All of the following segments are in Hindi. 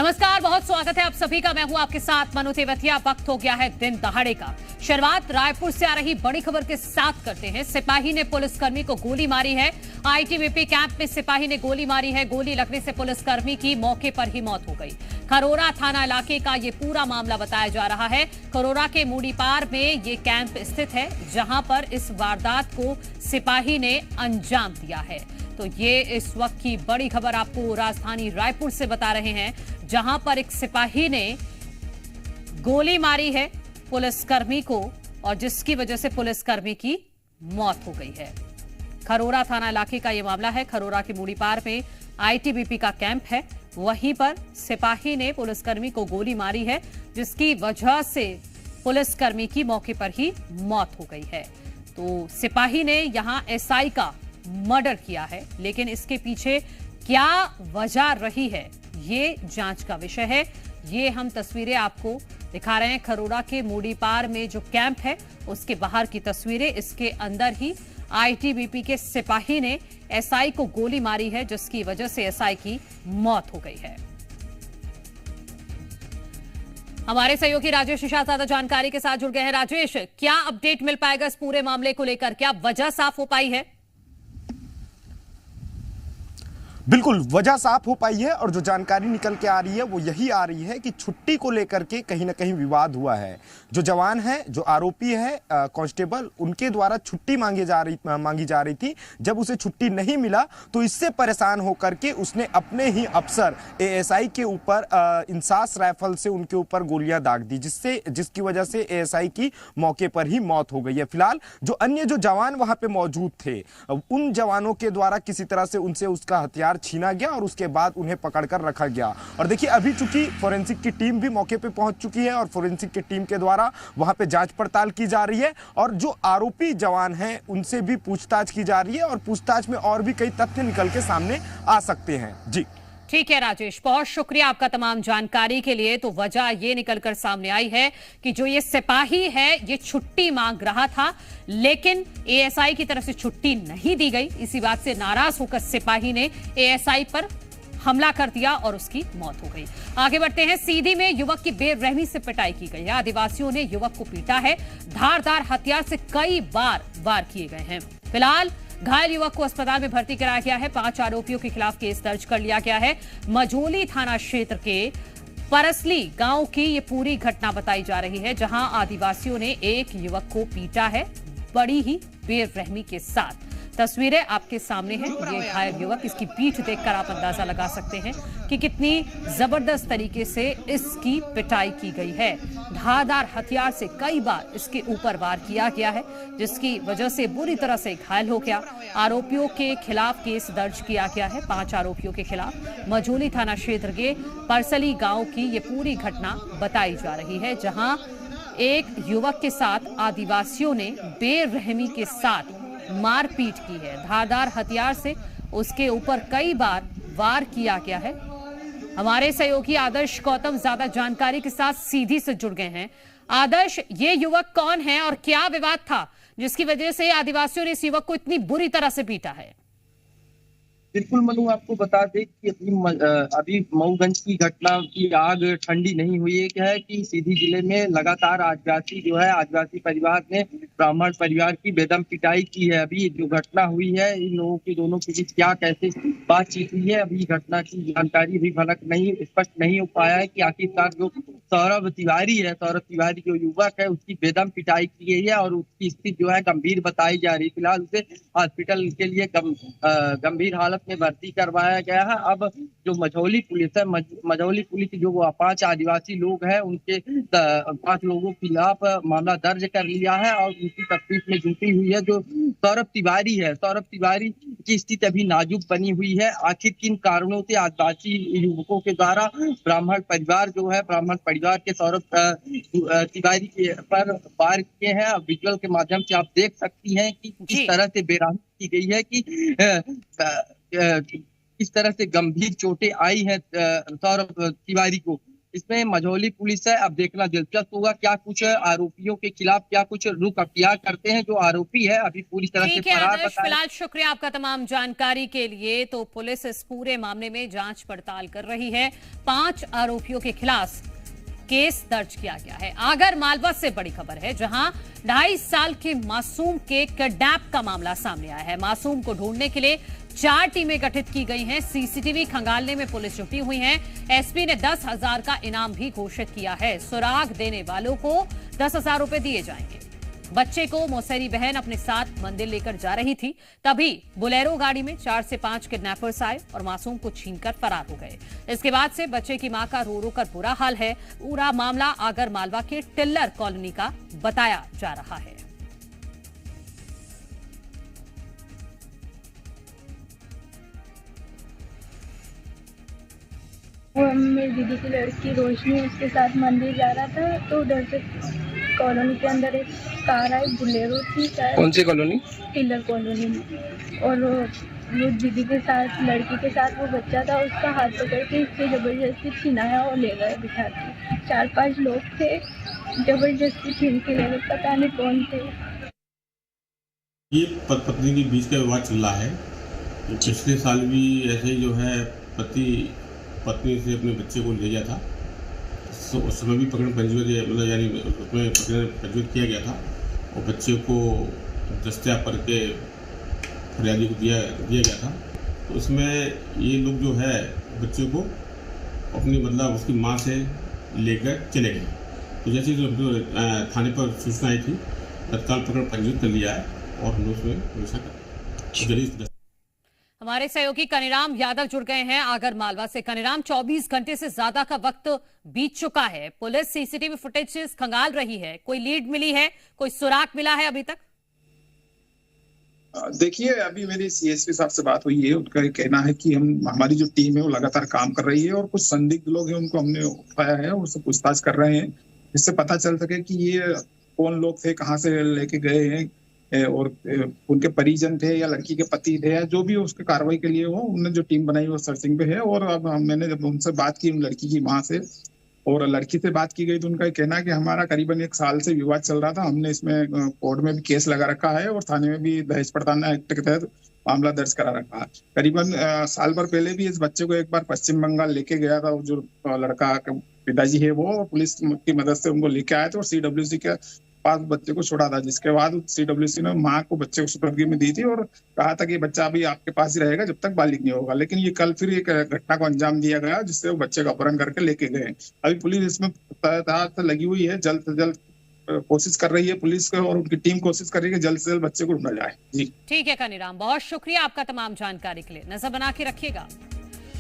नमस्कार, बहुत स्वागत है आप सभी का। मैं हूं आपके साथ मनु तेवतिया। वक्त हो गया है दिन दहाड़े का। शुरुआत रायपुर से आ रही बड़ी खबर के साथ करते हैं। सिपाही ने पुलिसकर्मी को गोली मारी है। आईटीबीपी कैंप में सिपाही ने गोली मारी है। गोली लगने से पुलिसकर्मी की मौके पर ही मौत हो गई। खरोरा थाना इलाके का ये पूरा मामला बताया जा रहा है। खरोरा के मूड़ीपार में ये कैंप स्थित है, जहां पर इस वारदात को सिपाही ने अंजाम दिया है। तो ये इस वक्त की बड़ी खबर आपको राजधानी रायपुर से बता रहे हैं, जहां पर एक सिपाही ने गोली मारी है पुलिसकर्मी को और जिसकी वजह से पुलिसकर्मी की मौत हो गई है। खरोरा थाना इलाके का यह मामला है। खरोरा के मूड़ीपार में आईटीबीपी का कैंप है, वहीं पर सिपाही ने पुलिसकर्मी को गोली मारी है, जिसकी वजह से पुलिसकर्मी की मौके पर ही मौत हो गई है। तो सिपाही ने यहां एसआई का मर्डर किया है, लेकिन इसके पीछे क्या वजह रही है ये जांच का विषय है। ये हम तस्वीरें आपको दिखा रहे हैं। खरोरा के मूड़ीपार में जो कैंप है उसके बाहर की तस्वीरें। इसके अंदर ही आईटीबीपी के सिपाही ने एसआई को गोली मारी है, जिसकी वजह से एसआई की मौत हो गई है। हमारे सहयोगी राजेश ज्यादा जानकारी के साथ जुड़ गए हैं। राजेश, क्या अपडेट मिल पाएगा इस पूरे मामले को लेकर? क्या वजह साफ हो पाई है? बिल्कुल वजह साफ हो पाई है और जो जानकारी निकल के आ रही है वो यही आ रही है कि छुट्टी को लेकर के कहीं ना कहीं विवाद हुआ है। जो जवान है, जो आरोपी है कांस्टेबल, उनके द्वारा छुट्टी मांगी जा रही थी। जब उसे छुट्टी नहीं मिला तो इससे परेशान होकर के उसने अपने ही अफसर एएसआई के ऊपर इंसास राइफल से उनके ऊपर गोलियां दाग दी, जिसकी वजह से एएसआई की मौके पर ही मौत हो गई है। फिलहाल जो अन्य जो जवान वहां पे मौजूद थे, उन जवानों के द्वारा किसी तरह से उनसे उसका हथियार छीना गया और उसके बाद उन्हें पकड़कर रखा गया। और देखिए, अभी चूंकि फोरेंसिक की टीम भी मौके पे पहुंच चुकी है और फोरेंसिक की टीम के द्वारा वहां पे जांच पड़ताल की जा रही है और जो आरोपी जवान हैं उनसे भी पूछताछ की जा रही है और पूछताछ में और भी कई तथ्य निकल के सामने आ सकते हैं। जी ठीक है राजेश, बहुत शुक्रिया आपका तमाम जानकारी के लिए। तो वजह ये निकलकर सामने आई है कि जो ये सिपाही है ये छुट्टी मांग रहा था, लेकिन एएसआई की तरफ से छुट्टी नहीं दी गई। इसी बात से नाराज होकर सिपाही ने एएसआई पर हमला कर दिया और उसकी मौत हो गई। आगे बढ़ते हैं। सीधी में युवक की बेरहमी से पिटाई की गई है। आदिवासियों ने युवक को पीटा है। धारदार हथियार से कई बार वार किए गए हैं। फिलहाल घायल युवक को अस्पताल में भर्ती कराया गया है। 5 आरोपियों के खिलाफ केस दर्ज कर लिया गया है। मझोली थाना क्षेत्र के परसली गांव की ये पूरी घटना बताई जा रही है, जहां आदिवासियों ने एक युवक को पीटा है बड़ी ही बेरहमी के साथ। तस्वीरें आपके सामने हैं। ये घायल युवक, इसकी पीठ देखकर आप अंदाजा लगा सकते हैं कि कितनी जबरदस्त तरीके से इसकी पिटाई की गई है। धारदार हथियार से कई बार इसके ऊपर वार किया गया है, जिसकी वजह से बुरी तरह से घायल हो गया। आरोपियों के खिलाफ केस दर्ज किया गया है। 5 आरोपियों के खिलाफ मझोली थाना क्षेत्र के परसली गांव की ये पूरी घटना बताई जा रही है, जहां एक युवक के साथ आदिवासियों ने बेरहमी के साथ मारपीट की है। धारदार हथियार से उसके ऊपर कई बार वार किया गया है। हमारे सहयोगी आदर्श गौतम ज्यादा जानकारी के साथ सीधी से जुड़ गए हैं। आदर्श, ये युवक कौन है और क्या विवाद था जिसकी वजह से आदिवासियों ने इस युवक को इतनी बुरी तरह से पीटा है? बिल्कुल मनु, आपको बता दें कि अभी मऊगंज की घटना की आग ठंडी नहीं हुई है। क्या है कि सीधी जिले में लगातार आदिवासी परिवार ने ब्राह्मण परिवार की बेदम पिटाई की है। अभी जो घटना हुई है, इन लोगों की दोनों के बीच क्या कैसे बातचीत हुई है, अभी घटना की जानकारी भी स्पष्ट नहीं हो पाया है कि आखिरकार जो सौरभ तिवारी जो युवक है उसकी बेदम पिटाई की गई है और उसकी स्थिति जो है गंभीर बताई जा रही है। फिलहाल उसे हॉस्पिटल के लिए गंभीर हालत में भर्ती करवाया गया है। अब जो मझौली पुलिस है, मझौली पुलिस जो 5 आदिवासी लोग हैं, उनके 5 लोगों के खिलाफ मामला दर्ज कर लिया है और उनकी तफ्तीश में जुटी हुई है। जो सौरभ तिवारी की स्थिति अभी नाजुक बनी हुई है। आखिर किन कारणों से आदिवासी युवकों के द्वारा ब्राह्मण परिवार के सौरभ तिवारी के पर वार किए हैं। विजुअल के माध्यम से आप देख सकती हैं कि किस तरह से बेरहमी की गई है, कि किस तरह से गंभीर चोटें आई हैं सौरभ तिवारी को। इसमें मझौली पुलिस है। अब देखना दिलचस्प होगा क्या कुछ आरोपियों के खिलाफ क्या कुछ रुख अख्तियार करते हैं। जो आरोपी है अभी पूरी तरह से ठीक है फरार आदर्श, बताया। फिलहाल शुक्रिया आपका तमाम जानकारी के लिए। तो पुलिस इस पूरे मामले में जांच पड़ताल कर रही है। 5 आरोपियों के खिलाफ केस दर्ज किया गया है। आगर मालवा से बड़ी खबर है, जहां 2.5 साल के मासूम के किडनैप का मामला सामने आया है। मासूम को ढूंढने के लिए 4 टीमें गठित की गई हैं। सीसीटीवी खंगालने में पुलिस जुटी हुई है। एसपी ने 10,000 का इनाम भी घोषित किया है। सुराग देने वालों को 10,000 रुपए दिए जाएंगे। बच्चे को मौसेरी बहन अपने साथ मंदिर लेकर जा रही थी, तभी बुलेरो गाड़ी में 4 से 5 किडनैपर्स आए और मासूम को छीनकर फरार हो गए। इसके बाद से बच्चे की मां का रो रो कर बुरा हाल है। पूरा मामला आगर मालवा के टिल्लर कॉलोनी का बताया जा रहा है। वो मेरी दीदी की लड़की रोशनी उसके साथ मंदिर जा रहा था, तो उधर से कॉलोनी के अंदर एक कार आई, बुलेरो थी। कौन सी कॉलोनी? टिल्लर कॉलोनी में। और वो दीदी के साथ, लड़की के साथ वो बच्चा था, उसका हाथ पकड़ के इससे जबरदस्ती छीनाया और ले गए बिठा के। 4-5 लोग थे, जबरदस्ती छीन के ले गए, पता नहीं कौन थे। ये पत्नी के बीच का विवाद चल रहा है। पिछले साल भी ऐसे ही जो है पत्नी से अपने बच्चे को ले गया था। उस समय भी प्रकरण पंजीबद्ध, मतलब यानी उसमें प्रकरण पंजीबद्ध किया गया था और बच्चे को दस्तयाब करके फरियादी को दिया गया था। तो उसमें ये लोग जो है बच्चे को अपनी, मतलब उसकी माँ से लेकर चले गए। तो जैसे जो थाने पर सूचना आई थी, तत्काल प्रकरण पंजीबद्ध कर लिया है और हम उसमें हमारे सहयोगी कनीराम यादव जुड़ गए हैं आगर मालवा से। कनीराम, 24 घंटे से ज्यादा का वक्त बीत चुका है। पुलिस सीसीटीवी फुटेज खंगाल रही है। कोई लीड मिली है, कोई सुराग मिला है अभी तक? देखिए, अभी मेरी सीएसपी साहब से बात हुई है। उनका कहना है कि हमारी जो टीम है वो लगातार काम कर रही है और कुछ संदिग्ध लोग हैं उनको हमने उठाया है, उससे पूछताछ कर रहे हैं, जिससे पता चल सके कि ये कौन लोग थे, कहाँ से लेके गए हैं और उनके परिजन थे या लड़की के पति थे या जो भी उसके कार्रवाई के लिए हो। उन्होंने जो टीम बनाई वो सर्चिंग पे है। और अब मैंने जब उनसे बात की, लड़की की माँ से, और लड़की से बात की गई, तो उनका कहना है कि हमारा करीबन 1 साल से विवाद चल रहा था। हमने इसमें कोर्ट में भी केस लगा रखा है और थाने में भी दहेज प्रताड़ना एक्ट के तहत मामला दर्ज करा रखा है। करीबन साल भर पहले भी इस बच्चे को एक बार पश्चिम बंगाल लेके गया था। जो लड़का के पिताजी है वो पुलिस की मदद से उनको लेके आए थे और CWC के पास बच्चे को छोड़ा था, जिसके बाद CWC ने माँ को बच्चे को सुपुर्दगी में दी थी और कहा था कि बच्चा अभी आपके पास ही रहेगा जब तक बालिग नहीं होगा। लेकिन ये कल फिर एक घटना को अंजाम दिया गया, जिससे वो बच्चे का अपहरण करके लेके गए। अभी पुलिस इसमें तहत लगी हुई है, जल्द से जल्द कोशिश कर रही है पुलिस को और उनकी टीम कोशिश कर रही है कि जल्द से जल्द बच्चे को ढूंढा जाए। जी ठीक है कनीराम, बहुत शुक्रिया आपका तमाम जानकारी के लिए। नजर बना के रखिएगा।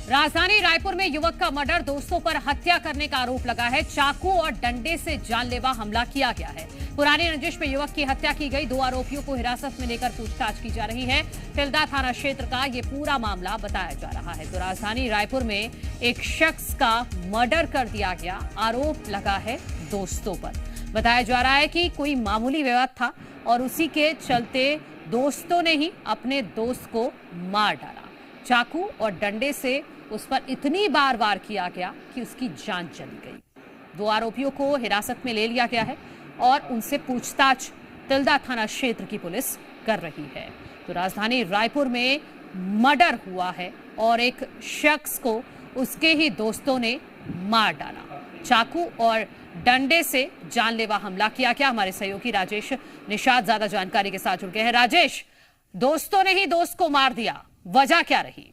राजधानी रायपुर में युवक का मर्डर, दोस्तों पर हत्या करने का आरोप लगा है। चाकू और डंडे से जानलेवा हमला किया गया है। पुरानी रंजिश में युवक की हत्या की गई। 2 आरोपियों को हिरासत में लेकर पूछताछ की जा रही है। तिल्दा थाना क्षेत्र का ये पूरा मामला बताया जा रहा है। तो राजधानी रायपुर में एक शख्स का मर्डर कर दिया गया, आरोप लगा है दोस्तों पर। बताया जा रहा है कि कोई मामूली विवाद था और उसी के चलते दोस्तों ने ही अपने दोस्त को मार डाला। चाकू और डंडे से उस पर इतनी बार वार किया गया कि उसकी जान चली गई। 2 आरोपियों को हिरासत में ले लिया गया है और उनसे पूछताछ तिल्दा थाना क्षेत्र की पुलिस कर रही है। तो राजधानी रायपुर में मर्डर हुआ है और एक शख्स को उसके ही दोस्तों ने मार डाला। चाकू और डंडे से जानलेवा हमला किया गया। हमारे सहयोगी राजेश निषाद ज्यादा जानकारी के साथ जुड़ गए हैं। राजेश, दोस्तों ने ही दोस्त को मार दिया, वजह क्या रही?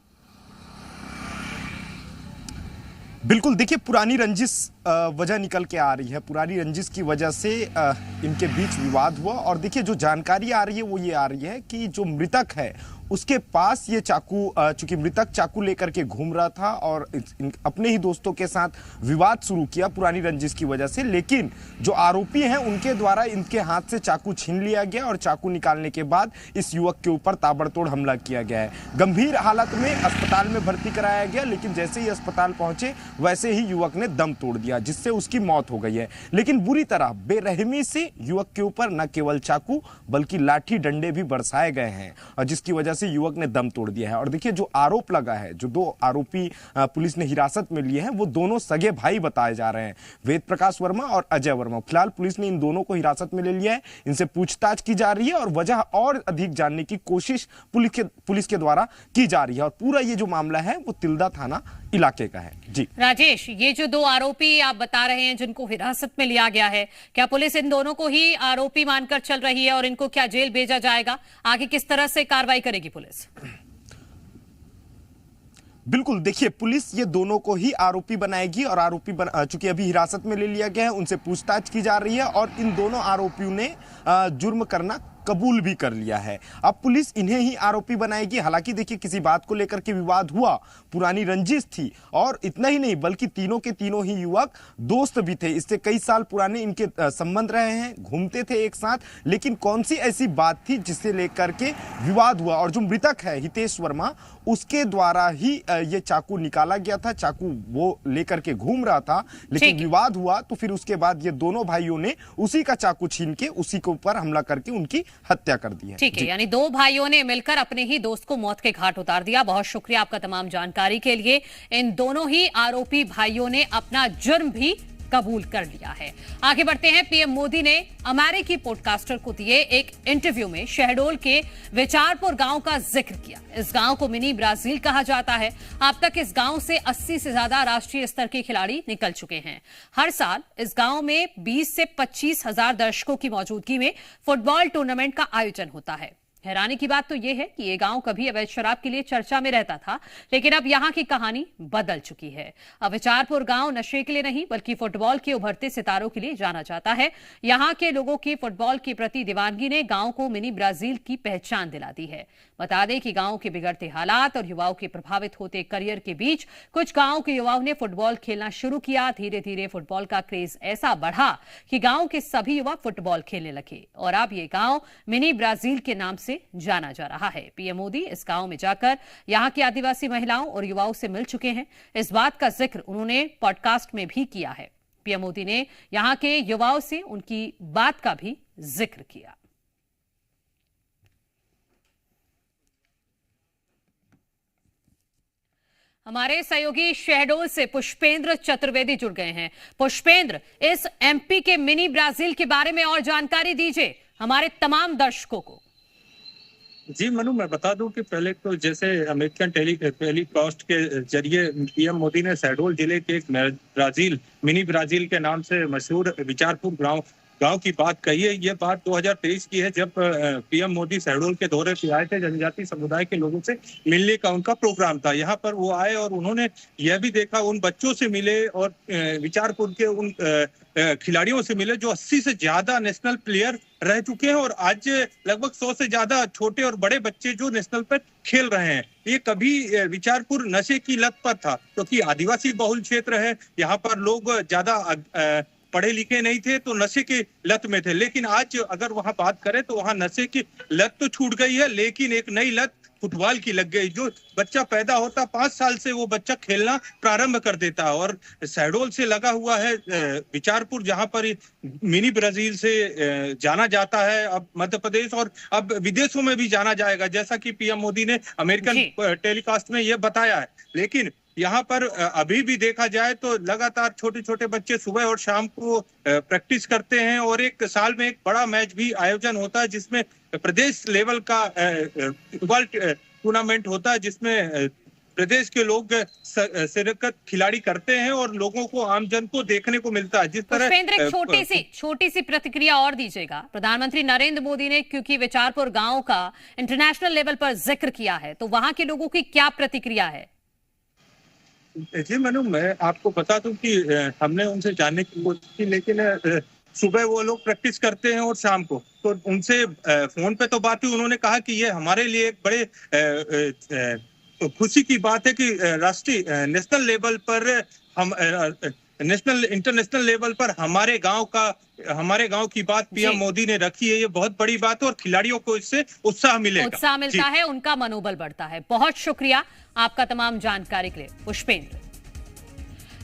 बिल्कुल, देखिए, पुरानी रंजिश वजह निकल के आ रही है। पुरानी रंजिश की वजह से इनके बीच विवाद हुआ और देखिए जो जानकारी आ रही है वो ये आ रही है कि जो मृतक है उसके पास ये चाकू, चूंकि मृतक चाकू लेकर के घूम रहा था और अपने ही दोस्तों के साथ विवाद शुरू किया पुरानी रंजिश की वजह से, लेकिन जो आरोपी हैं उनके द्वारा इनके हाथ से चाकू छीन लिया गया और चाकू निकालने के बाद इस युवक के ऊपर ताबड़तोड़ हमला किया गया है। गंभीर हालत में अस्पताल में भर्ती कराया गया, लेकिन जैसे ही अस्पताल पहुंचे वैसे ही युवक ने दम तोड़ दिया। दिया, जिससे उसकी मौत हो गई है। लेकिन बुरी तरह बेरहमी से युवक के ऊपर न केवल चाकू बल्कि लाठी डंडे भी बरसाए गए हैं, और जिसकी वजह से युवक ने दम तोड़ दिया है। और देखिए, जो आरोप लगा है, जो 2 आरोपी पुलिस ने हिरासत में लिए हैं, वो दोनों सगे भाई बताए जा रहे हैं, वेद प्रकाश वर्मा और अजय वर्मा। फिलहाल पुलिस ने इन दोनों को हिरासत में ले लिया है, इनसे पूछताछ की जा रही है और वजह और अधिक जानने की कोशिश पुलिस के द्वारा की जा रही है। और पूरा ये जो मामला है वो तिल्दा थाना इलाके का है। जी राजेश, ये जो 2 आरोपी आप बता रहे हैं जिनको हिरासत में लिया गया है, क्या पुलिस इन दोनों को ही आरोपी मानकर चल रही है और इनको क्या जेल भेजा जाएगा? आगे किस तरह से कार्रवाई करेगी पुलिस? बिल्कुल, देखिए, पुलिस ये दोनों को ही आरोपी बनाएगी और आरोपी चूंकि अभी हिरासत में ले लिया गया है, उनसे पूछताछ की जा रही है और इन दोनों आरोपियों ने जुर्म करना कबूल भी कर लिया है। अब पुलिस इन्हें ही आरोपी बनाएगी। हालांकि देखिए, किसी बात को लेकर के विवाद हुआ, पुरानी रंजिश थी, और इतना ही नहीं बल्कि तीनों के तीनों ही युवक दोस्त भी थे। इससे कई साल पुराने इनके संबंध रहे हैं, घूमते थे एक साथ। लेकिन कौन सी ऐसी बात थी जिससे लेकर के विवाद हुआ, और जो मृतक है हितेश वर्मा, उसके द्वारा ही ये चाकू निकाला गया था। चाकू वो लेकर के घूम रहा था, लेकिन विवाद हुआ तो फिर उसके बाद ये दोनों भाइयों ने उसी का चाकू छीन के उसी के ऊपर हमला करके उनकी हत्या कर दी है। ठीक है, यानी 2 भाइयों ने मिलकर अपने ही दोस्त को मौत के घाट उतार दिया। बहुत शुक्रिया आपका तमाम जानकारी के लिए। इन दोनों ही आरोपी भाइयों ने अपना जुर्म भी कबूल कर लिया है। आगे बढ़ते हैं। पीएम मोदी ने अमेरिकी पॉडकास्टर को दिए एक इंटरव्यू में शहडोल के विचारपुर गांव का जिक्र किया। इस गांव को मिनी ब्राजील कहा जाता है। अब तक इस गांव से 80 से ज्यादा राष्ट्रीय स्तर के खिलाड़ी निकल चुके हैं। हर साल इस गांव में 20 से 25 हजार दर्शकों की मौजूदगी में फुटबॉल टूर्नामेंट का आयोजन होता है। हैरानी की बात तो यह है कि ये गांव कभी अवैध शराब के लिए चर्चा में रहता था, लेकिन अब यहां की कहानी बदल चुकी है। अब विचारपुर गांव नशे के लिए नहीं बल्कि फुटबॉल के उभरते सितारों के लिए जाना जाता है। यहां के लोगों की फुटबॉल के प्रति दीवानगी ने गांव को मिनी ब्राजील की पहचान दिला दी है। बता दें कि गांव के बिगड़ते हालात और युवाओं के प्रभावित होते करियर के बीच कुछ गांव के युवाओं ने फुटबॉल खेलना शुरू किया। धीरे धीरे फुटबॉल का क्रेज ऐसा बढ़ा कि गांव के सभी युवा फुटबॉल खेलने लगे और अब ये गांव मिनी ब्राजील के नाम से जाना जा रहा है। पीएम मोदी इस गांव में जाकर यहां की आदिवासी महिलाओं और युवाओं से मिल चुके हैं। इस बात का जिक्र उन्होंने पॉडकास्ट में भी किया है। पीएम मोदी ने यहां के युवाओं से उनकी बात का भी जिक्र किया। हमारे सहयोगी शहडोल से पुष्पेंद्र चतुर्वेदी जुड़ गए हैं। पुष्पेंद्र, इस एमपी के मिनी ब्राजील के बारे में और जानकारी दीजिए हमारे तमाम दर्शकों को। जी मनु, मैं बता दूं कि पहले तो जैसे अमेरिकन टेलीकास्ट के जरिए पीएम मोदी ने शहडोल जिले के एक ब्राजील मिनी ब्राजील के नाम से मशहूर विचारपुर गांव की बात कही है। ये बात 2023 की है, जब पीएम मोदी शहडोल के दौरे पे आए थे। जनजातीय समुदाय के लोगों से मिलने का उनका प्रोग्राम था। यहाँ पर वो आए और उन्होंने यह भी देखा, उन बच्चों से मिले और विचारपुर के उन खिलाड़ियों से मिले जो 80 से ज्यादा नेशनल प्लेयर रह चुके हैं और आज लगभग 100 से ज्यादा छोटे और बड़े बच्चे जो नेशनल पर खेल रहे हैं। ये कभी विचारपुर नशे की लत पर था, क्योंकि आदिवासी बहुल क्षेत्र है। यहाँ पर लोग ज्यादा पढ़े लिखे नहीं थे तो नशे की लत में थे। लेकिन आज अगर वहां बात करें तो वहां नशे की लत तो छूट गई है, लेकिन एक नई लत फुटबॉल की लग गई। जो बच्चा पैदा होता 5 साल से वो बच्चा खेलना प्रारंभ कर देता है। और शहडोल से लगा हुआ है विचारपुर, जहां पर मिनी ब्राजील से जाना जाता है अब मध्य प्रदेश, और अब विदेशों में भी जाना जाएगा, जैसा कि पीएम मोदी ने अमेरिकन टेलीकास्ट में ये बताया है। लेकिन यहाँ पर अभी भी देखा जाए तो लगातार छोटे छोटे बच्चे सुबह और शाम को प्रैक्टिस करते हैं और एक साल में एक बड़ा मैच भी आयोजन होता है, जिसमें प्रदेश लेवल का फुटबॉल टूर्नामेंट होता है, जिसमें प्रदेश के लोग शिरकत खिलाड़ी करते हैं और लोगों को, आमजन को देखने को मिलता है। जिस तरह एक छोटी सी प्रतिक्रिया और दीजिएगा। प्रधानमंत्री नरेंद्र मोदी ने क्योंकि विचारपुर गांव का इंटरनेशनल लेवल पर जिक्र किया है, तो वहां के लोगों की क्या प्रतिक्रिया है? जी मनु, मैं आपको बता दूं कि हमने उनसे जानने की कोशिश की, लेकिन सुबह वो लोग प्रैक्टिस करते हैं और शाम को, तो उनसे फोन पे तो बात हुई। उन्होंने कहा कि ये हमारे लिए एक बड़े खुशी की बात है कि राष्ट्रीय नेशनल लेवल पर हम इंटरनेशनल लेवल पर हमारे गांव की बात पीएम मोदी ने रखी है। ये बहुत बड़ी बात है और खिलाड़ियों को इससे उत्साह मिलता है, उनका मनोबल बढ़ता है। बहुत शुक्रिया आपका तमाम जानकारी के लिए पुष्पेंद्र।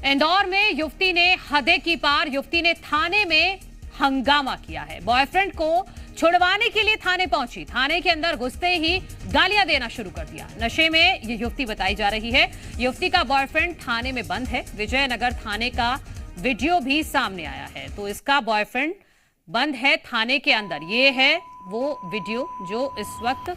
इंदौर में युवती ने हदें की पार, युवती ने थाने में हंगामा किया है। बॉयफ्रेंड को छुड़वाने के लिए थाने पहुंची, थाने के अंदर घुसते ही गालियां देना शुरू कर दिया। नशे में ये युवती बताई जा रही है। युवती का बॉयफ्रेंड थाने में बंद है। विजयनगर थाने का वीडियो भी सामने आया है। तो इसका बॉयफ्रेंड बंद है थाने के अंदर। ये है वो वीडियो जो इस वक्त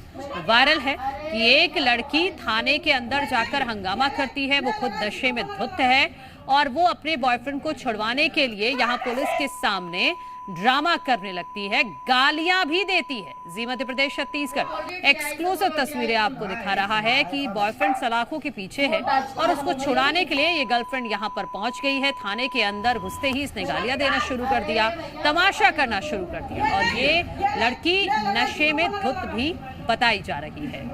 वायरल है कि एक लड़की थाने के अंदर जाकर हंगामा करती है। वो खुद नशे में धुत है और वो अपने बॉयफ्रेंड को छुड़वाने के लिए यहां पुलिस के सामने ड्रामा करने लगती है, गालियां भी देती है। जी मध्य प्रदेश छत्तीसगढ़ एक्सक्लूसिव तस्वीरें आपको दिखा रहा है कि बॉयफ्रेंड सलाखों के पीछे है और उसको छुड़ाने के लिए ये गर्लफ्रेंड यहां पर पहुंच गई है। थाने के अंदर घुसते ही इसने गालियां देना शुरू कर दिया, तमाशा करना शुरू कर दिया और ये लड़की नशे में धुत भी बताई जा रही है।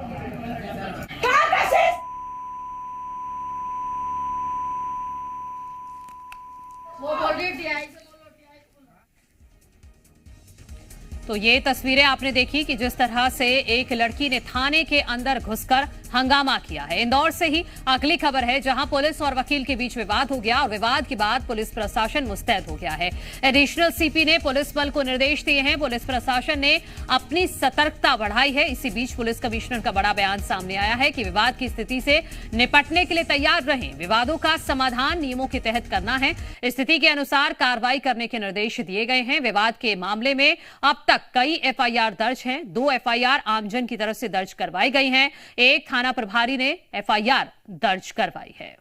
तो ये तस्वीरें आपने देखी कि जिस तरह से एक लड़की ने थाने के अंदर घुसकर हंगामा किया है। इंदौर से ही अगली खबर है जहां पुलिस और वकील के बीच विवाद हो गया और विवाद के बाद पुलिस प्रशासन मुस्तैद हो गया है। एडिशनल सीपी ने पुलिस बल को निर्देश दिए हैं। पुलिस प्रशासन ने अपनी सतर्कता बढ़ाई है। इसी बीच पुलिस कमिश्नर का बड़ा बयान सामने आया है कि विवाद की स्थिति से निपटने के लिए तैयार रहें। विवादों का समाधान नियमों के तहत करना है। स्थिति के अनुसार कार्रवाई करने के निर्देश दिए गए हैं। विवाद के मामले में अब तक कई एफआईआर दर्ज हैं। 2 एफआईआर आमजन की तरफ से दर्ज करवाई गई हैं। एक थाना प्रभारी ने एफआईआर दर्ज करवाई है।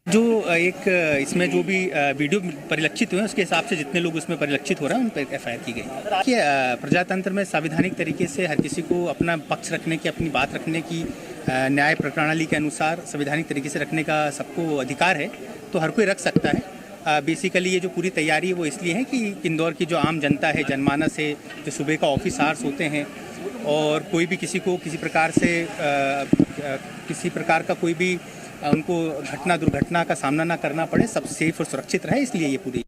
जो एक इसमें जो भी वीडियो परिलक्षित हुए उसके हिसाब से जितने लोग उसमें परिलक्षित हो रहे हैं उन पर एफआईआर की गई। देखिए, प्रजातंत्र में संवैधानिक तरीके से हर किसी को अपना पक्ष रखने की, अपनी बात रखने की, न्याय प्रणाली के अनुसार संवैधानिक तरीके से रखने का सबको अधिकार है, तो हर कोई रख सकता है। बेसिकली ये जो पूरी तैयारी है वो इसलिए है कि इंदौर की जो आम जनता है, जनमानस है, जो सुबह का ऑफिस आवर्स होते हैं और कोई भी किसी को किसी प्रकार का कोई भी उनको दुर्घटना का सामना ना करना पड़े, सब सेफ और सुरक्षित रहे, इसलिए ये पूरी